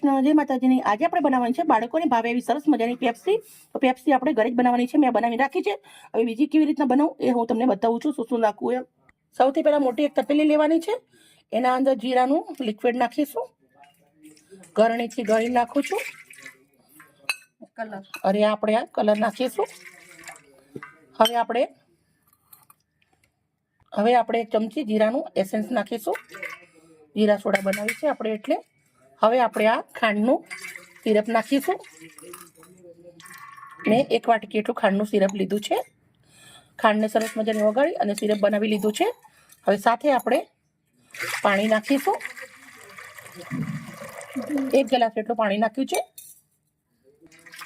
કૃષ્ણ, જય માતાજીની। આજે આપણે બનાવવાની છે બાળકોને ભાવે એવી સરસ મજાની પેપ્સી। તો પેપ્સી આપણે ઘરે જ બનાવવાની છે, મેં બનાવી રાખી છે। હવે બીજી કેવી રીતના બનાવું એ હું તમને બતાવું છું, શું શું નાખવું એમ। સૌથી પહેલા મોટી એક તપેલી લેવાની છે, એના અંદર જીરાનું લિક્વિડ નાખીશું। ગરણીથી ગળી નાખું છું। અરે આપણે આ કલર નાખીશું। હવે આપણે એક ચમચી જીરાનું એસેન્સ નાખીશું। જીરા સોડા બનાવી છે આપણે એટલે। હવે આપણે આ ખાંડનું સિરપ નાખીશું। મેં 1 વાટકી એટલું ખાંડનું સિરપ લીધું છે। ખાંડને સરસ મજાને ઓગાળી અને સિરપ બનાવી લીધું છે। હવે સાથે આપણે પાણી નાખીશું। 1 ગ્લાસ જેટલું પાણી નાખ્યું છે।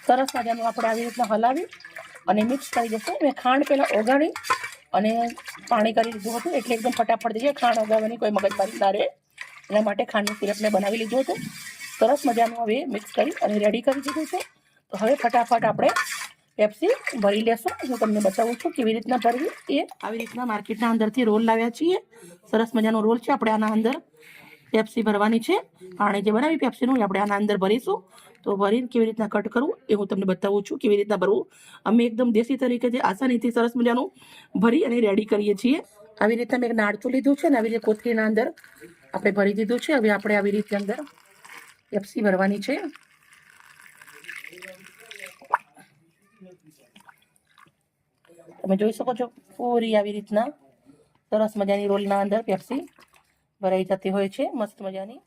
સરસ મજાનું આપણે આવી રીતના હલાવી અને મિક્સ કરી દઈશું। મેં ખાંડ પહેલાં ઓગાળી અને પાણી કરી લીધું હતું, એટલે એકદમ ફટાફટ થઈ જાય। ખાંડ ઓગાળવાની કોઈ મગજમારી ના રહે, એના માટે ખાંડનું સિરપ મેં બનાવી લીધું હતું। સરસ મજાનું હવે મિક્સ કરી અને રેડી કરી દીધું છે। તો હવે ફટાફટ આપણે પેપ્સી ભરી લેશું। હું તમને બતાવું છું કેવી રીતના ભરવી એ। આવી રીતના માર્કેટના અંદરથી રોલ લાવ્યા છીએ। સરસ મજાનો રોલ છે, આપણે આના અંદર પેપ્સી ભરવાની છે। પાણી જે બનાવી પેપ્સીનું આપણે આના અંદર ભરીશું। તો ભરીને કેવી રીતના કટ કરવું એ હું તમને બતાવું છું, કેવી રીતના ભરવું। અમે એકદમ દેશી તરીકેથી આસાનીથી સરસ મજાનું ભરી અને રેડી કરીએ છીએ। આવી રીતના મેં એક નાળચું લીધું છે ને આવી રીતે કોથળીના અંદર આપણે ભરી દીધું છે। હવે આપણે આવી રીતે અંદર પેપ્સી ભરવાની છે। તમે જોઈ શકો છો પૂરી આવી રીતના સરસ મજાની રોલના અંદર પેપ્સી ભરાઈ જતી હોય છે, મસ્ત મજાની।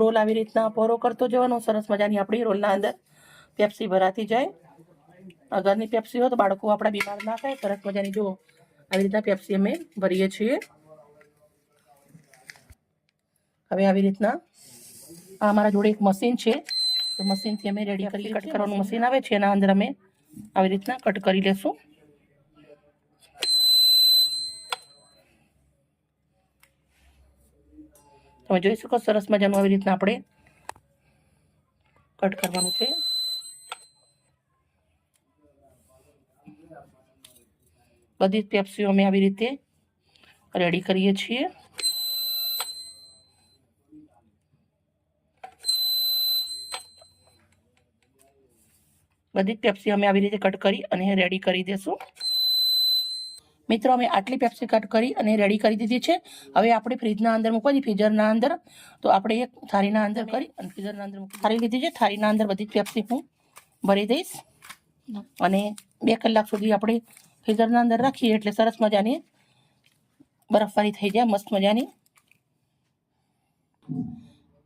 રોલ આવી રીતના પહોળો કરતો જવાનો, સરસ મજાની આપણી રોલના અંદર પેપ્સી ભરાતી જાય। ઘરની પેપ્સી હોય તો બાળકો આપણા બીમાર ના થાય। સરસ મજાની જો આવી રીતના પેપ્સી અમે ભરીએ છીએ। હવે આવી રીતના આ અમારા જોડે એક મશીન છે, તો મશીનથી અમે રેડી કરી કટ કરવાનું મશીન આવે છે, એના અંદર અમે આવી રીતના કટ કરી લેશું। તમે જોઈ શકો સરસ મજાનું આવી રીતના આપણે કટ કરવાનું છે। બધી જ પેપ્સીઓ અમે આવી રીતે રેડી કરીએ છીએ। બધી જ પેપ્સી અમે આવી રીતે કટ કરી અને રેડી કરી દેશું। મિત્રો અમે આટલી પેપ્સી કટ કરી અને રેડી કરી દીધી છે। હવે આપણે ફ્રીજના અંદર મૂકવાની, ફ્રીઝરના અંદર। તો આપણે એક થાળીના અંદર કરી અને ફ્રીઝરના અંદર થાળી લીધી છે, થાળીના અંદર બધી પેપ્સી હું ભરી દઈશ અને 2 કલાક સુધી આપણે ફ્રીઝરના અંદર રાખીએ એટલે સરસ મજાની બરફવાળી થઈ જાય, મસ્ત મજાની।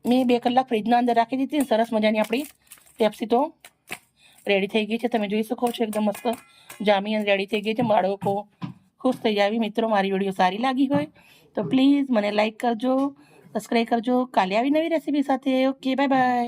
મેં 2 કલાક ફ્રીજના અંદર રાખી દીધી, સરસ મજાની આપણી પેપ્સી તો રેડી થઈ ગઈ છે। તમે જોઈ શકો છો એકદમ મસ્ત જામી અને રેડી થઈ ગઈ છે। બાળકો ખુશ થઈ જાય। મિત્રો મારી વિડીયો સારી લાગી હોય તો પ્લીઝ મને લાઈક કરજો, સબસ્ક્રાઈબ કરજો। કાલે આવી નવી રેસીપી સાથે। Okay, bye bye.